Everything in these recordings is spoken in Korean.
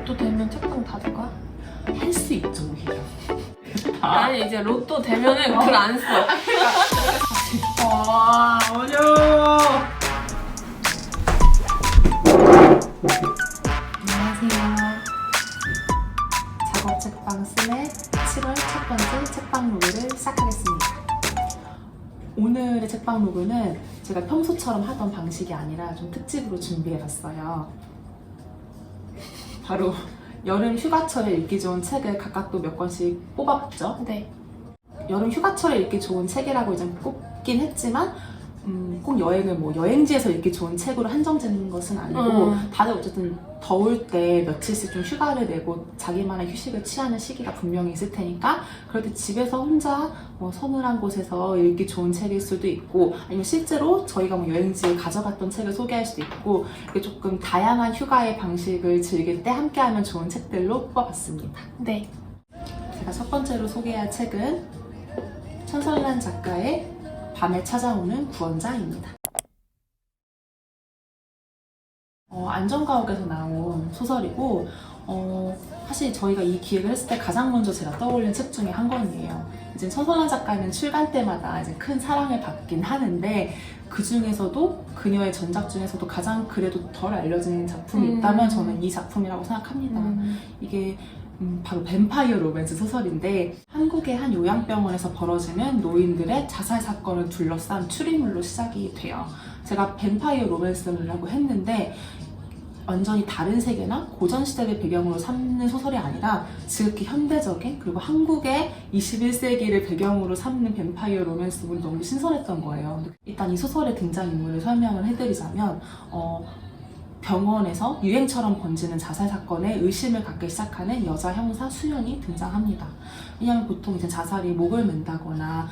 로또 되면 책방 닫을 거야? 할 수 있죠, 오히려. 아니 이제 로또 되면은 글 안 써. 와, 어려워. 안녕하세요. 작업 책방 스의 7월 첫 번째 책방 로그를 시작하겠습니다. 오늘의 책방 로그는 제가 평소처럼 하던 방식이 아니라 좀 특집으로 준비해봤어요. 바로 여름 휴가철에 읽기 좋은 책을 각각 또 몇 권씩 뽑아봤죠. 네. 여름 휴가철에 읽기 좋은 책이라고 이제 꼽긴 했지만 꼭 여행을 뭐 여행지에서 읽기 좋은 책으로 한정짓는 것은 아니고 다들 어쨌든 더울 때 며칠씩 좀 휴가를 내고 자기만의 휴식을 취하는 시기가 분명히 있을 테니까 그럴 때 집에서 혼자 뭐 서늘한 곳에서 읽기 좋은 책일 수도 있고 아니면 실제로 저희가 뭐 여행지에 가져갔던 책을 소개할 수도 있고 이렇게 조금 다양한 휴가의 방식을 즐길 때 함께하면 좋은 책들로 뽑아봤습니다. 네. 제가 첫 번째로 소개할 책은 천설란 작가의 밤에 찾아오는 구원자입니다. 안전가옥에서 나온 소설이고 사실 저희가 이 기획을 했을 때 가장 먼저 제가 떠올린 책 중에 한 권이에요. 이제 천설란 작가는 출간 때마다 이제 큰 사랑을 받긴 하는데 그 중에서도 그녀의 전작 중에서도 가장 그래도 덜 알려진 작품이 있다면 저는 이 작품이라고 생각합니다. 이게 바로 뱀파이어 로맨스 소설인데 한국의 한 요양병원에서 벌어지는 노인들의 자살 사건을 둘러싼 추리물로 시작이 돼요. 제가 뱀파이어 로맨스라고 했는데 완전히 다른 세계나 고전 시대를 배경으로 삼는 소설이 아니라 지극히 현대적인 그리고 한국의 21세기를 배경으로 삼는 뱀파이어 로맨스물이 너무 신선했던 거예요. 일단 이 소설의 등장인물을 설명을 해드리자면 병원에서 유행처럼 번지는 자살 사건에 의심을 갖기 시작하는 여자 형사 수연이 등장합니다. 왜냐하면 보통 이제 자살이 목을 맨다거나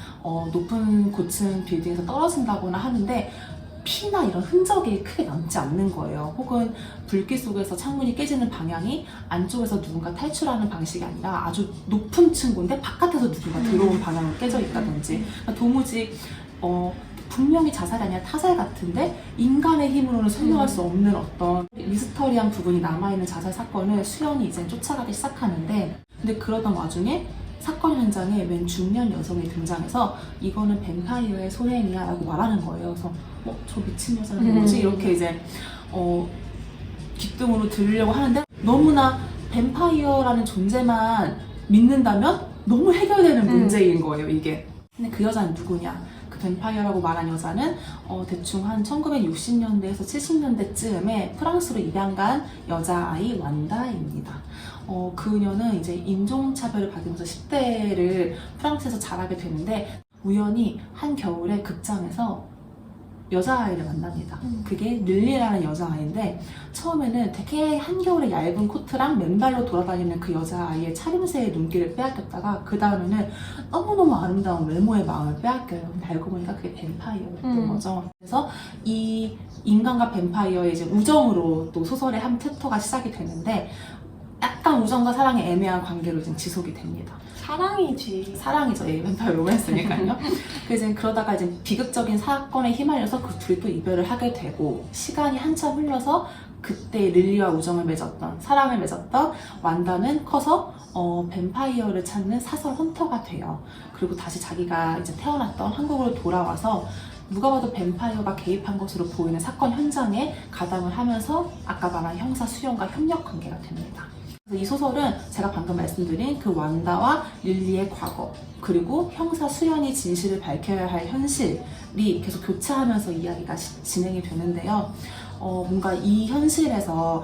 높은 고층 빌딩에서 떨어진다거나 하는데 피나 이런 흔적이 크게 남지 않는 거예요. 혹은 불길 속에서 창문이 깨지는 방향이 안쪽에서 누군가 탈출하는 방식이 아니라 아주 높은 층고인데 바깥에서 누군가 들어온 방향으로 깨져 있다든지 그러니까 도무지 분명히 자살이 아니라 타살 같은데 인간의 힘으로는 설명할 수 없는 어떤 미스터리한 부분이 남아있는 자살 사건을 수연이 이제 쫓아가기 시작하는데 근데 그러던 와중에 사건 현장에 웬 중년 여성이 등장해서 이거는 뱀파이어의 소행이야 라고 말하는 거예요. 그래서 저 미친 여자는 뭐지? 이렇게 이제 귓등으로 들으려고 하는데 너무나 뱀파이어라는 존재만 믿는다면 너무 해결되는 문제인 거예요, 이게. 근데 그 여자는 누구냐? 그 뱀파이어라고 말한 여자는 대충 한 1960년대에서 70년대쯤에 프랑스로 입양 간 여자아이 완다입니다. 그녀는 이제 인종차별을 받으면서 10대를 프랑스에서 자라게 되는데 우연히 한 겨울에 극장에서 여자아이를 만납니다. 그게 릴리라는 여자아이인데 처음에는 되게 한겨울에 얇은 코트랑 맨발로 돌아다니는 그 여자아이의 차림새의 눈길을 빼앗겼다가 그 다음에는 너무너무 아름다운 외모의 마음을 빼앗겨요. 근데 알고 보니까 그게 뱀파이어였던 거죠. 그래서 이 인간과 뱀파이어의 이제 우정으로 또 소설의 한 챕터가 시작이 되는데 약간 우정과 사랑의 애매한 관계로 지금 지속이 됩니다. 사랑이지. 사랑이죠. 뱀파이어 로맨스니까요. 그래서 그러다가 이제 비극적인 사건에 휘말려서 그 둘이 또 이별을 하게 되고 시간이 한참 흘러서 그때 릴리와 우정을 맺었던 사랑을 맺었던 완다는 커서 뱀파이어를 찾는 사설 헌터가 돼요. 그리고 다시 자기가 이제 태어났던 한국으로 돌아와서 누가 봐도 뱀파이어가 개입한 것으로 보이는 사건 현장에 가담을 하면서 아까 말한 형사 수연과 협력 관계가 됩니다. 그래서 이 소설은 제가 방금 말씀드린 그 완다와 릴리의 과거 그리고 형사 수연이 진실을 밝혀야 할 현실이 계속 교차하면서 이야기가 진행이 되는데요. 뭔가 이 현실에서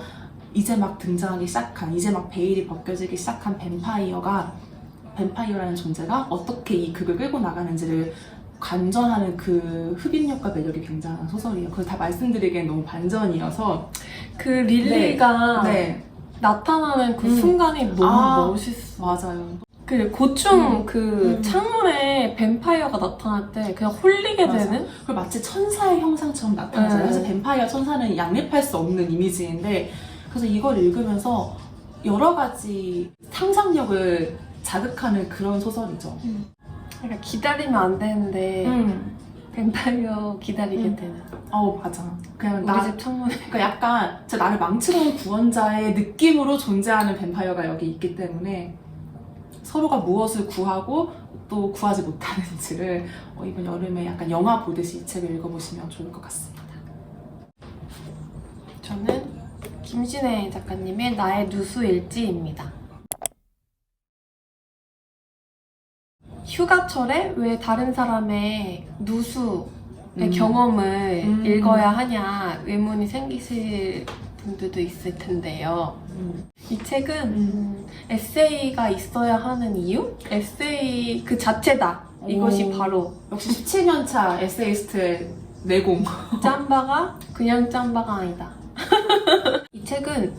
이제 막 등장하기 시작한 이제 막 베일이 벗겨지기 시작한 뱀파이어라는 존재가 어떻게 이 극을 끌고 나가는지를 관전하는 그 흡입력과 매력이 굉장한 소설이에요. 그걸 다 말씀드리기엔 너무 반전이어서 그 릴리가 네. 나타나는 그 순간이 너무 멋있어. 맞아요. 그 고충 창문에 뱀파이어가 나타날 때 그냥 홀리게 맞아. 되는? 그리고 마치 천사의 형상처럼 나타나잖아요. 사실 뱀파이어 천사는 양립할 수 없는 이미지인데 그래서 이걸 읽으면서 여러 가지 상상력을 자극하는 그런 소설이죠. 그러니까 기다리면 안 되는데 뱀파이어 기다리게 되는. 맞아. 그냥 우리 집 창문에. 그러니까 약간 진짜 나를 망치러 온 구원자의 느낌으로 존재하는 뱀파이어가 여기 있기 때문에 서로가 무엇을 구하고 또 구하지 못하는지를 이번 여름에 약간 영화 보듯이 이 책을 읽어보시면 좋을 것 같습니다. 저는 김신혜 작가님의 나의 누수 일지입니다. 휴가철에 왜 다른 사람의 누수의 경험을 읽어야 하냐 의문이 생기실 분들도 있을 텐데요. 이 책은 에세이가 있어야 하는 이유? 에세이 그 자체다. 이것이 바로 역시 17년차 에세이스트의 내공. 짬바가 그냥 짬바가 아니다. 이 책은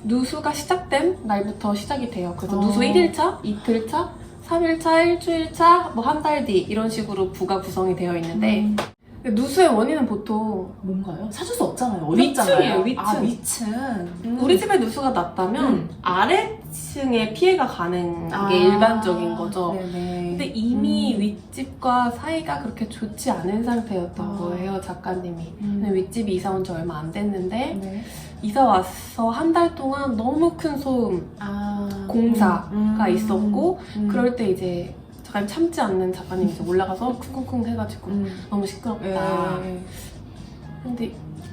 누수가 시작된 날부터 시작이 돼요. 그래서 누수 1일차, 이틀차, 3일차, 일주일차, 뭐 한 달 뒤 이런 식으로 부가 구성이 되어 있는데 누수의 원인은 보통 뭔가요? 찾을 수 없잖아요. 위층이에요, 어렵잖아요. 위층. 위층. 우리 집에 누수가 났다면 아래층에 피해가 가는 게 일반적인 거죠. 네네. 근데 이미 윗집과 사이가 그렇게 좋지 않은 상태였던 거예요, 작가님이. 근데 윗집이 이사 온 지 얼마 안 됐는데 네. 이사 와서 한 달 동안 너무 큰 소음, 공사가 있었고 그럴 때 이제 작가님 참지 않는 작가님이 이제 올라가서 쿵쿵쿵 해가지고 너무 시끄럽다. 근데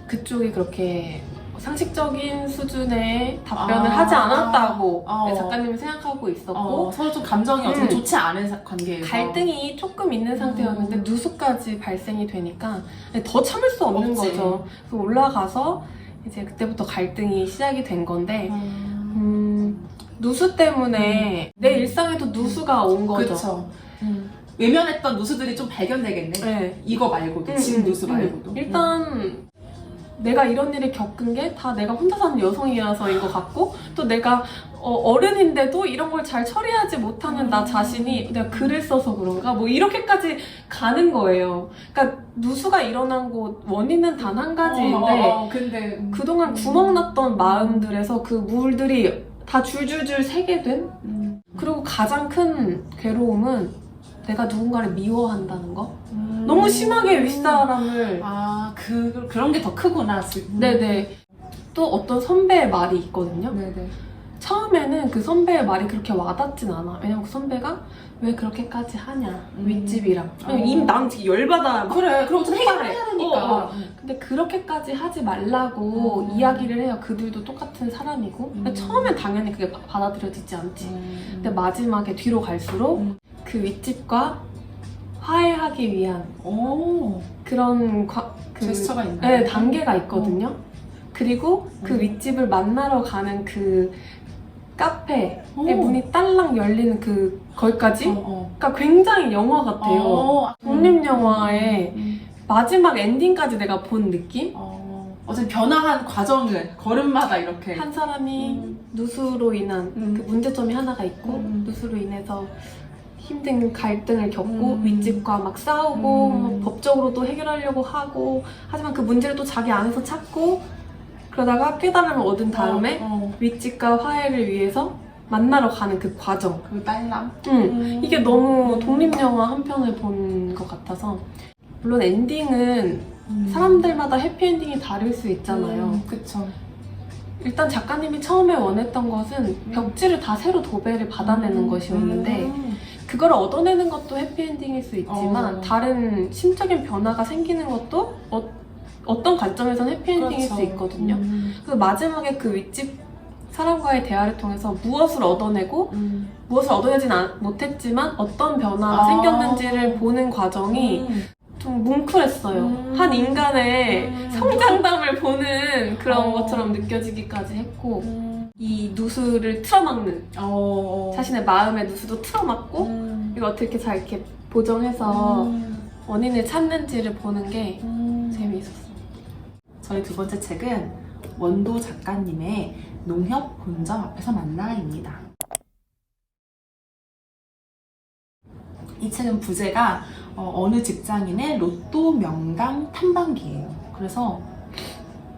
그쪽이 그렇게 상식적인 수준의 답변을 하지 않았다고 작가님이 생각하고 있었고 서로 좀 감정이 어떻게 좋지 않은 관계에서 갈등이 조금 있는 상태였는데 누수까지 발생이 되니까 더 참을 수 없는 없지. 거죠. 그래서 올라가서 이제 그때부터 갈등이 시작이 된 건데 누수 때문에 내 일상에도 누수가 온 거죠. 그렇죠. 외면했던 누수들이 좀 발견되겠네. 네. 이거 말고도, 집 누수 말고도. 일단 내가 이런 일을 겪은 게 다 내가 혼자 사는 여성이라서인 것 같고 또 내가 어른인데도 이런 걸 잘 처리하지 못하는 나 자신이 내가 글을 써서 그런가? 뭐 이렇게까지 가는 거예요. 그러니까 누수가 일어난 곳 원인은 단 한 가지인데 근데 그동안 구멍났던 마음들에서 그 물들이 다 줄줄줄 새게 된? 그리고 가장 큰 괴로움은 내가 누군가를 미워한다는 거? 너무 심하게 윗사람을 그런 게 더 크구나 지금. 네네. 또 어떤 선배의 말이 있거든요. 네네. 처음에는 그 선배의 말이 그렇게 와닿진 않아. 왜냐면 그 선배가 왜 그렇게까지 하냐 윗집이랑 난 지금 열받아. 그래 그럼 좀 해결해야 되니까. 근데 그렇게까지 하지 말라고 이야기를 해요. 그들도 똑같은 사람이고. 근데 처음엔 당연히 그게 받아들여지지 않지. 근데 마지막에 뒤로 갈수록 그 윗집과 화해하기 위한 그런 제스처가 있나요? 네, 단계가 있거든요. 그리고 그 윗집을 만나러 가는 그 카페의 문이 딸랑 열리는 거기까지 그러니까 굉장히 영화 같아요. 독립영화의 마지막 엔딩까지 내가 본 느낌? 어쨌든 변화한 과정을 걸음마다 이렇게 한 사람이 누수로 인한 그 문제점이 하나가 있고 누수로 인해서 힘든 갈등을 겪고 윗집과 막 싸우고 막 법적으로도 해결하려고 하고 하지만 그 문제를 또 자기 안에서 찾고 그러다가 깨달음을 얻은 다음에 윗집과 화해를 위해서 만나러 가는 그 과정. 그 딸랑. 이게 너무 독립영화 한 편을 본 것 같아서 물론 엔딩은 사람들마다 해피엔딩이 다를 수 있잖아요. 그쵸. 일단 작가님이 처음에 원했던 것은 벽지를 다 새로 도배를 받아내는 것이었는데 그걸 얻어내는 것도 해피엔딩일 수 있지만 다른 심적인 변화가 생기는 것도 어떤 관점에서는 해피엔딩일 수 있거든요. 그래서 마지막에 그 윗집 사람과의 대화를 통해서 무엇을 얻어내고 무엇을 얻어내진 못했지만 어떤 변화가 생겼는지를 보는 과정이 좀 뭉클했어요. 한 인간의 성장담을 보는 그런 것처럼 느껴지기까지 했고 이 누수를 틀어막는 자신의 마음의 누수도 틀어막고 이거 어떻게 잘 이렇게 보정해서 원인을 찾는지를 보는 게 재미있었어요. 저희 두 번째 책은 원도 작가님의 농협 본점 앞에서 만나입니다. 이 책은 부제가 어느 직장인의 로또 명강 탐방기예요. 그래서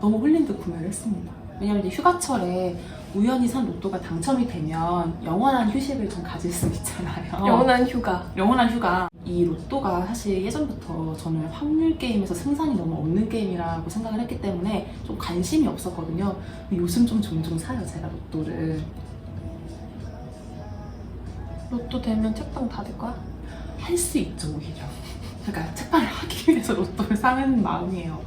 너무 홀린 듯 구매를 했습니다. 왜냐면 이제 휴가철에 우연히 산 로또가 당첨이 되면 영원한 휴식을 좀 가질 수 있잖아요. 영원한 휴가. 영원한 휴가. 이 로또가 사실 예전부터 저는 확률 게임에서 승산이 너무 없는 게임이라고 생각을 했기 때문에 좀 관심이 없었거든요. 근데 요즘 좀 종종 사요, 제가 로또를. 로또 되면 책방 닫을 거야? 할 수 있죠, 오히려. 그러니까 책방을 하기 위해서 로또를 사는 마음이에요.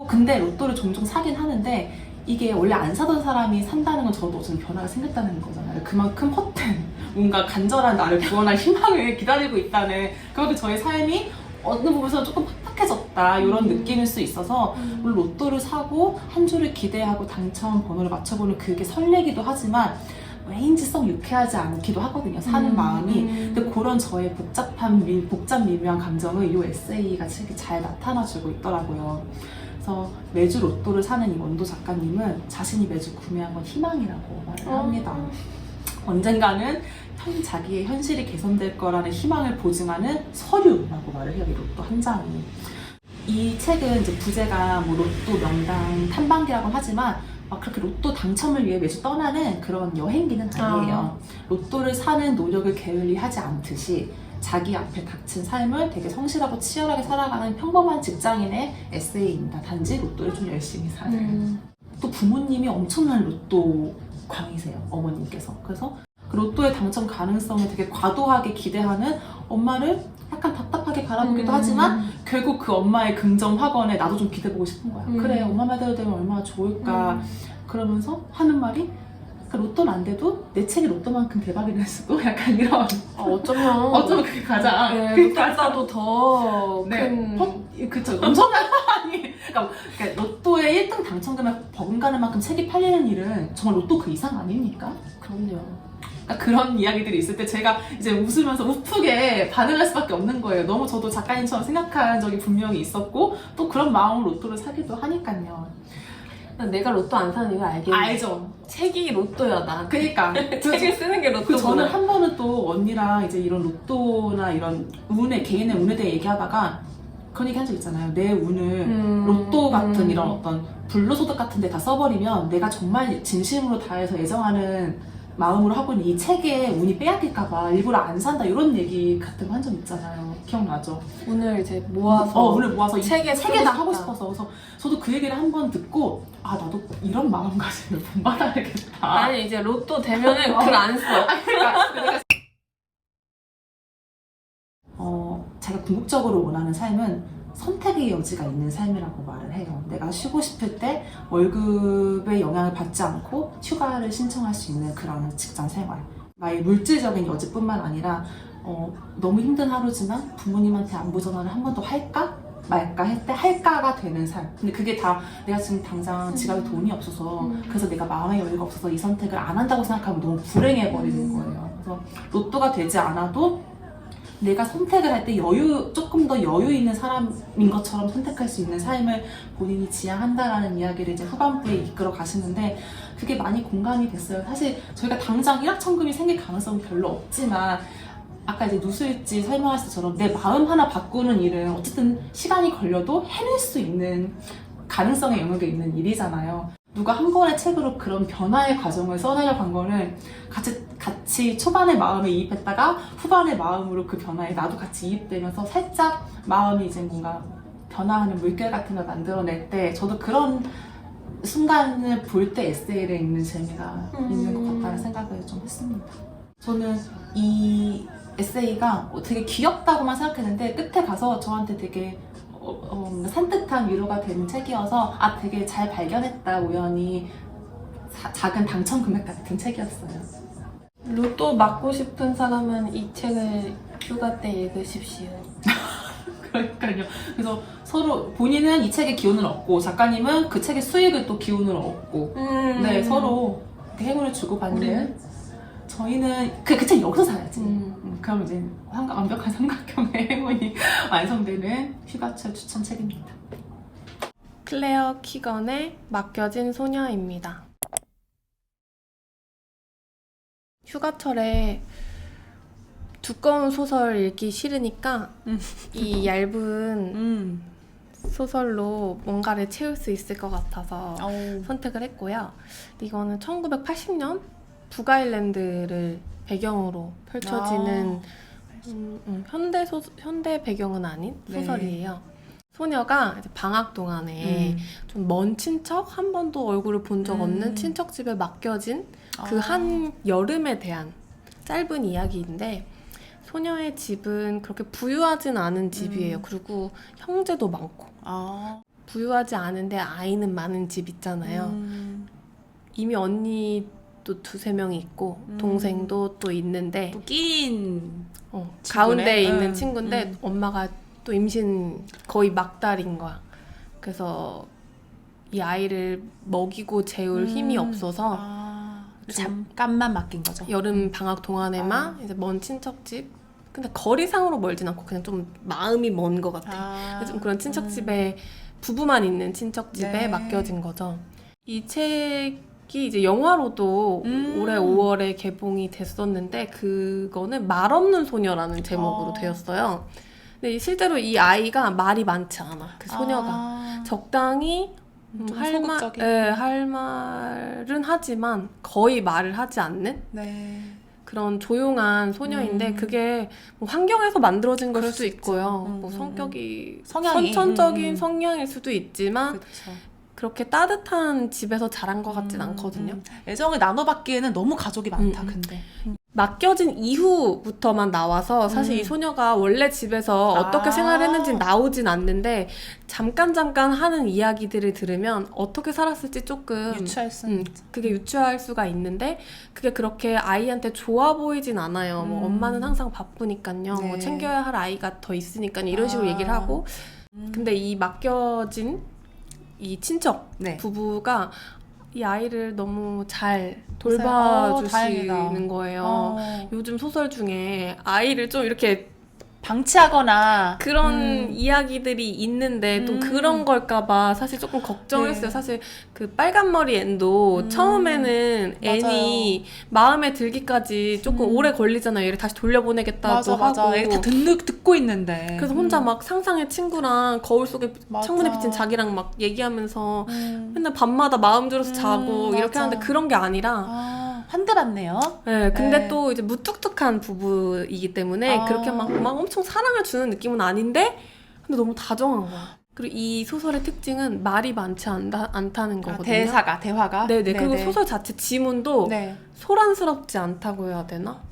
근데 로또를 종종 사긴 하는데 이게 원래 안 사던 사람이 산다는 건 저도 어떤 변화가 생겼다는 거잖아요. 그만큼 헛된 뭔가 간절한 나를 구원할 희망을 기다리고 있다는, 그만큼 저의 삶이 어느 부분에서 조금 팍팍해졌다 이런 느낌일 수 있어서 물론 로또를 사고 한 주를 기대하고 당첨 번호를 맞춰보는 그게 설레기도 하지만 왠지 썩 유쾌하지 않기도 하거든요, 사는 마음이. 근데 그런 저의 복잡 미묘한 감정을 이 에세이가 책이 잘 나타나주고 있더라고요. 그래서 매주 로또를 사는 이 원도 작가님은 자신이 매주 구매한 건 희망이라고 말을 합니다. 언젠가는 자기의 현실이 개선될 거라는 희망을 보증하는 서류라고 말을 해요, 이 로또 한 장이. 이 책은 이제 부제가 뭐 로또 명당 탐방기라고 하지만 막 그렇게 로또 당첨을 위해 매주 떠나는 그런 여행기는 아니에요. 로또를 사는 노력을 게을리 하지 않듯이 자기 앞에 닥친 삶을 되게 성실하고 치열하게 살아가는 평범한 직장인의 에세이입니다. 단지 로또를 좀 열심히 사는. 또 부모님이 엄청난 로또 광이세요, 어머님께서. 그래서 그 로또의 당첨 가능성을 되게 과도하게 기대하는 엄마를 약간 답답하게 바라보기도 하지만 결국 그 엄마의 긍정 확언에 나도 좀 기대보고 싶은 거야. 그래, 엄마 말대로 되면 얼마나 좋을까. 그러면서 하는 말이 그 로또는 안 돼도 내 책이 로또만큼 대박이 될 수도, 약간 이런. 어쩌면 그게 가장. 네, 로또보다도 더 큰. 네. 그쵸. 엄청난 아니. 그러니까 로또의 1등 당첨금액 버금가는 만큼 책이 팔리는 일은 정말 로또 그 이상 아닙니까? 그럼요. 그러니까 그런 이야기들이 있을 때 제가 이제 웃으면서 우프게 반응할 수밖에 없는 거예요. 너무 저도 작가님처럼 생각한 적이 분명히 있었고 또 그런 마음으로 로또를 사기도 하니까요. 내가 로또 안 사는 이유 알겠네. 알죠. 책이 로또야, 나. 그러니까 책을 쓰는 게 로또구나. 저는 한 번은 또 언니랑 이제 이런 로또나 이런 개인의 운에 대해 얘기하다가 그런 얘기 한 적 있잖아요. 내 운을 로또 같은 이런 어떤 불로소득 같은 데 다 써버리면 내가 정말 진심으로 다해서 애정하는 마음으로 하고 있는 이 책에 운이 빼앗길까봐 일부러 안 산다, 이런 얘기 같은 거 한 적 있잖아요. 기억나죠? 오늘 이제 모아서 오늘 모아서 책에 다 하고 싶어서. 그래서 저도 그 얘기를 한 번 듣고 아, 나도 이런 마음가짐을 본받아야겠다. 아니 이제 로또 되면은 글 안 써. 그러니까 제가 궁극적으로 원하는 삶은 선택의 여지가 있는 삶이라고 말을 해요. 내가 쉬고 싶을 때 월급의 영향을 받지 않고 휴가를 신청할 수 있는 그런 직장 생활. 나의 물질적인 여지뿐만 아니라 너무 힘든 하루지만 부모님한테 안부 전화를 한 번 더 할까? 말까 할 때 할까가 되는 삶. 근데 그게 다 내가 지금 당장 지갑에 돈이 없어서 그래서 내가 마음의 여유가 없어서 이 선택을 안 한다고 생각하면 너무 불행해버리는 거예요. 그래서 로또가 되지 않아도 내가 선택을 할 때 조금 더 여유 있는 사람인 것처럼 선택할 수 있는 삶을 본인이 지향한다라는 이야기를 이제 후반부에 이끌어 가시는데 그게 많이 공감이 됐어요. 사실 저희가 당장 일확천금이 생길 가능성은 별로 없지만 아까 이제 누수일지 설명하신 것처럼 내 마음 하나 바꾸는 일은 어쨌든 시간이 걸려도 해낼 수 있는 가능성의 영역에 있는 일이잖아요. 누가 한 권의 책으로 그런 변화의 과정을 써내려고 한 거는 같이 초반의 마음에 이입했다가 후반의 마음으로 그 변화에 나도 같이 이입되면서 살짝 마음이 이제 뭔가 변화하는 물결 같은 걸 만들어낼 때 저도 그런 순간을 볼 때 에세이를 읽는 재미가 있는 것 같다는 생각을 좀 했습니다. 저는 이 에세이가 되게 귀엽다고만 생각했는데 끝에 가서 저한테 되게 산뜻한 위로가 되는 책이어서 되게 잘 발견했다, 우연히. 작은 당첨 금액 같은 책이었어요. 로또 맞고 싶은 사람은 이 책을 휴가 때 읽으십시오. 그러니까요. 그래서 서로 본인은 이 책의 기운을 얻고 작가님은 그 책의 수익을 또 기운을 얻고 네, 서로 행운을 주고받는. 저희는 그 책 여기서 사야지. 그럼 이제 완벽한 삼각형의 행운이 완성되는 휴가철 추천 책입니다. 클레어 키건의 맡겨진 소녀입니다. 휴가철에 두꺼운 소설 읽기 싫으니까 이 얇은 소설로 뭔가를 채울 수 있을 것 같아서 선택을 했고요. 이거는 1980년 북아일랜드를 배경으로 펼쳐지는 현대 배경은 아닌 네. 소설이에요. 소녀가 이제 방학 동안에 좀 먼 친척, 한 번도 얼굴을 본 적 없는 친척 집에 맡겨진 그 한 여름에 대한 짧은 이야기인데, 소녀의 집은 그렇게 부유하진 않은 집이에요. 그리고 형제도 많고. 부유하지 않은데 아이는 많은 집 있잖아요. 이미 언니도 2-3명이 있고 동생도 또 있는데 또 끼인 가운데에 있는 친구인데 엄마가 또 임신 거의 막달인 거야. 그래서 이 아이를 먹이고 재울 힘이 없어서 잠깐만 맡긴 거죠. 여름 방학 동안에만 이제 먼 친척집, 근데 거리상으로 멀진 않고 그냥 좀 마음이 먼 것 같아. 좀 그런 친척집에 부부만 있는 친척집에 네. 맡겨진 거죠. 이 책이 이제 영화로도 올해 5월에 개봉이 됐었는데, 그거는 말 없는 소녀라는 제목으로 되었어요. 근데 실제로 이 아이가 말이 많지 않아. 그 소녀가 적당히 소극적인. 할 말은 하지만 거의 말을 하지 않는 그런 조용한 소녀인데, 그게 뭐 환경에서 만들어진 걸 수도 있고요. 뭐 성격이 성향이. 선천적인 성향일 수도 있지만 그쵸. 그렇게 따뜻한 집에서 자란 것 같진 않거든요. 애정을 나눠받기에는 너무 가족이 많다. 근데 맡겨진 이후부터만 나와서 사실 이 소녀가 원래 집에서 어떻게 생활했는지 나오진 않는데, 잠깐 하는 이야기들을 들으면 어떻게 살았을지 조금 유추할 수 그게 유추할 수가 있는데, 그게 그렇게 아이한테 좋아 보이진 않아요. 뭐 엄마는 항상 바쁘니까요. 뭐 챙겨야 할 아이가 더 있으니까요. 이런 식으로 얘기를 하고. 근데 이 맡겨진 이 친척 부부가 이 아이를 너무 잘 돌봐주시는 거예요. 요즘 소설 중에 아이를 좀 이렇게 방치하거나 그런 이야기들이 있는데 또 그런 걸까봐 사실 조금 걱정을 했어요. 사실 그 빨간머리 앤도 처음에는 앤이 마음에 들기까지 조금 오래 걸리잖아요. 얘를 다시 돌려보내겠다고 하고. 애가 다 듣고 있는데. 그래서 혼자 막 상상의 친구랑 거울 속에 창문에 비친 자기랑 막 얘기하면서 맨날 밤마다 마음 졸여서 자고 이렇게 하는데, 그런 게 아니라 환대받네요. 네, 근데 또 이제 무뚝뚝한 부부이기 때문에 그렇게 막 엄청 사랑을 주는 느낌은 아닌데, 근데 너무 다정한 거야. 그리고 이 소설의 특징은 말이 많지 않다는 거거든요. 대화가. 네네. 그리고 소설 자체 지문도 소란스럽지 않다고 해야 되나?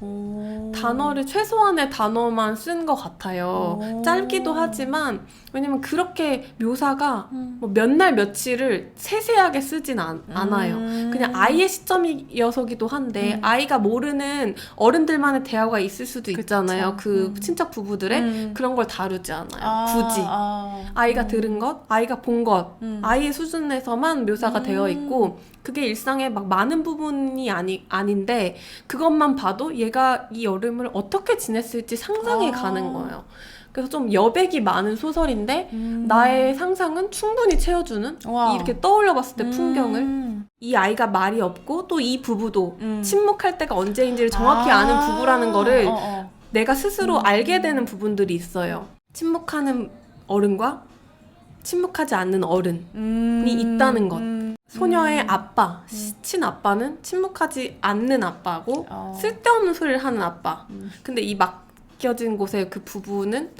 단어를 최소한의 단어만 쓴 것 같아요. 짧기도 하지만, 왜냐면 그렇게 묘사가 뭐 몇 날 며칠을 세세하게 쓰진 않아요. 그냥 아이의 시점이어서기도 한데, 아이가 모르는 어른들만의 대화가 있을 수도 있잖아요. 그 친척 부부들의 그런 걸 다루지 않아요. 굳이. 아이가 들은 것, 아이가 본 것, 아이의 수준에서만 묘사가 되어 있고, 그게 일상의 막 많은 부분이 아닌데, 그것만 봐도 얘가 이 여름을 어떻게 지냈을지 상상이 가는 거예요. 그래서 좀 여백이 많은 소설인데, 나의 상상은 충분히 채워주는, 이렇게 떠올려 봤을 때 풍경을, 이 아이가 말이 없고 또 이 부부도 침묵할 때가 언제인지를 정확히 아는 부부라는 거를 내가 스스로 알게 되는 부분들이 있어요. 침묵하는 어른과 침묵하지 않는 어른이 있다는 것. 소녀의 아빠, 친아빠는 침묵하지 않는 아빠고 쓸데없는 소리를 하는 아빠. 근데 이 맡겨진 곳의 그 부부는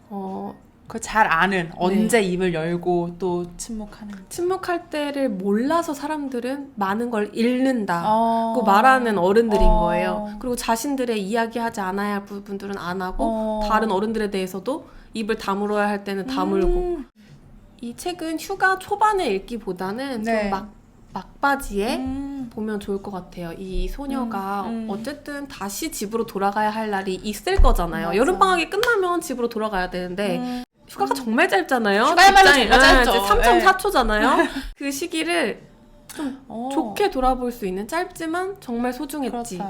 그걸 잘 아는, 언제 입을 열고 또 침묵할 때를 몰라서 사람들은 많은 걸 잃는다고 말하는 어른들인 거예요. 그리고 자신들의 이야기하지 않아야 할 부분들은 안 하고, 다른 어른들에 대해서도 입을 다물어야 할 때는 다물고. 이 책은 휴가 초반에 읽기보다는 좀 막바지에 보면 좋을 것 같아요. 이 소녀가 어쨌든 다시 집으로 돌아가야 할 날이 있을 거잖아요. 여름방학이 끝나면 집으로 돌아가야 되는데, 휴가가 정말 짧잖아요. 휴가야말로 정말 짧죠. 3.4초잖아요. 그 시기를 좀 좋게 돌아볼 수 있는, 짧지만 정말 소중했지.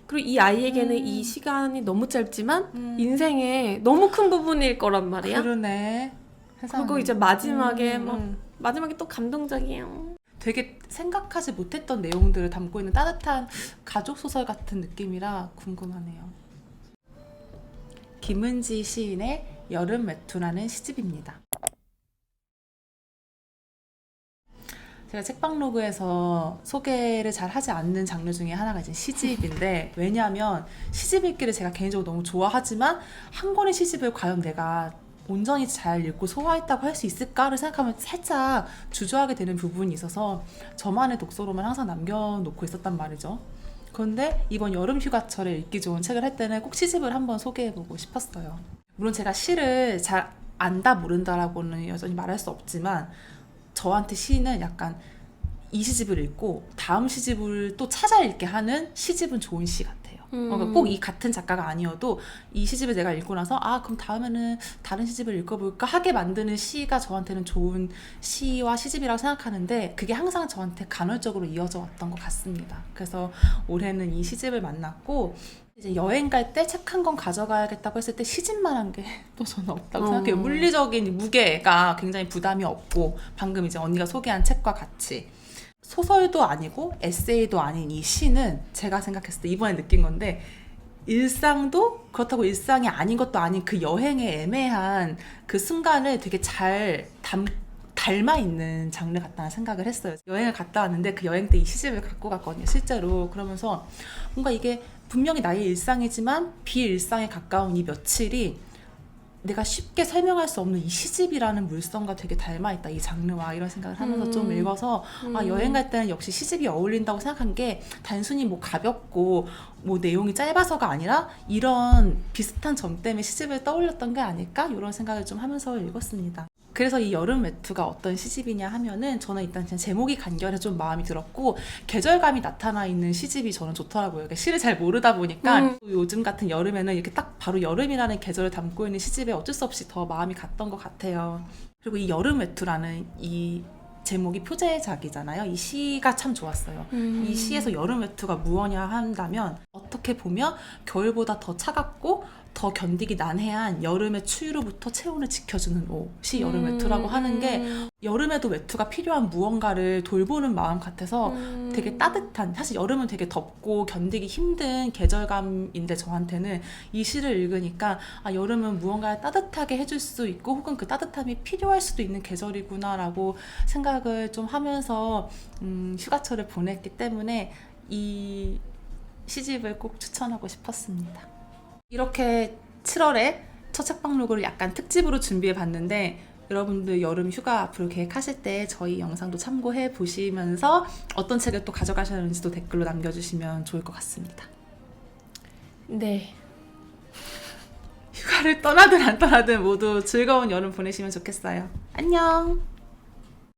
그리고 이 아이에게는 이 시간이 너무 짧지만 인생의 너무 큰 부분일 거란 말이야. 그러네. 그리고 이제 마지막에 마지막에 또 감동적이에요. 되게 생각하지 못했던 내용들을 담고 있는 따뜻한 가족 소설 같은 느낌이라 궁금하네요. 김은지 시인의 여름 외투라는 시집입니다. 제가 책방로그에서 소개를 잘 하지 않는 장르 중에 하나가 이제 시집인데 왜냐하면 시집 읽기를 제가 개인적으로 너무 좋아하지만 한 권의 시집을 과연 내가 온전히 잘 읽고 소화했다고 할 수 있을까를 생각하면 살짝 주저하게 되는 부분이 있어서 저만의 독서로만 항상 남겨놓고 있었단 말이죠. 그런데 이번 여름 휴가철에 읽기 좋은 책을 할 때는 꼭 시집을 한번 소개해보고 싶었어요. 물론 제가 시를 잘 안다 모른다라고는 여전히 말할 수 없지만 저한테 시는 약간 이 시집을 읽고 다음 시집을 또 찾아 읽게 하는 시집은 좋은 시 같아요. 그러니까 꼭 이 같은 작가가 아니어도 이 시집을 내가 읽고 나서 그럼 다음에는 다른 시집을 읽어볼까 하게 만드는 시가 저한테는 좋은 시와 시집이라고 생각하는데 그게 항상 저한테 간헐적으로 이어져 왔던 것 같습니다. 그래서 올해는 이 시집을 만났고 이제 여행 갈 때 책 한 권 가져가야겠다고 했을 때 시집만한 게 또 저는 없다고 생각해요. 물리적인 무게가 굉장히 부담이 없고 방금 이제 언니가 소개한 책과 같이 소설도 아니고 에세이도 아닌 이 시는 제가 생각했을 때 이번에 느낀 건데 일상도 그렇다고 일상이 아닌 것도 아닌 그 여행의 애매한 그 순간을 되게 잘 닮아 있는 장르 같다는 생각을 했어요. 여행을 갔다 왔는데 그 여행 때 이 시집을 갖고 갔거든요, 실제로. 그러면서 뭔가 이게 분명히 나의 일상이지만 비일상에 가까운 이 며칠이 내가 쉽게 설명할 수 없는 이 시집이라는 물성과 되게 닮아있다, 이 장르와, 이런 생각을 하면서 좀 읽어서 여행 갈 때는 역시 시집이 어울린다고 생각한 게 단순히 뭐 가볍고 뭐 내용이 짧아서가 아니라 이런 비슷한 점 때문에 시집을 떠올렸던 게 아닐까, 이런 생각을 좀 하면서 읽었습니다. 그래서 이 여름 외투가 어떤 시집이냐 하면은 저는 일단 그냥 제목이 간결해서 좀 마음이 들었고 계절감이 나타나 있는 시집이 저는 좋더라고요. 그러니까 시를 잘 모르다 보니까 요즘 같은 여름에는 이렇게 딱 바로 여름이라는 계절을 담고 있는 시집에 어쩔 수 없이 더 마음이 갔던 것 같아요. 그리고 이 여름 외투라는 이 제목이 표제작이잖아요. 이 시가 참 좋았어요. 이 시에서 여름 외투가 무엇이냐 한다면 어떻게 보면 겨울보다 더 차갑고 더 견디기 난해한 여름의 추위로부터 체온을 지켜주는 옷이 여름 외투라고 하는 게 여름에도 외투가 필요한 무언가를 돌보는 마음 같아서 되게 따뜻한, 사실 여름은 되게 덥고 견디기 힘든 계절감인데 저한테는 이 시를 읽으니까 여름은 무언가를 따뜻하게 해줄 수 있고 혹은 그 따뜻함이 필요할 수도 있는 계절이구나 라고 생각을 좀 하면서 휴가철을 보냈기 때문에 이 시집을 꼭 추천하고 싶었습니다. 이렇게 7월에 첫 책방로그를 약간 특집으로 준비해 봤는데 여러분들 여름 휴가 앞으로 계획하실 때 저희 영상도 참고해 보시면서 어떤 책을 또 가져가셨는지도 댓글로 남겨주시면 좋을 것 같습니다. 네. 휴가를 떠나든 안 떠나든 모두 즐거운 여름 보내시면 좋겠어요. 안녕!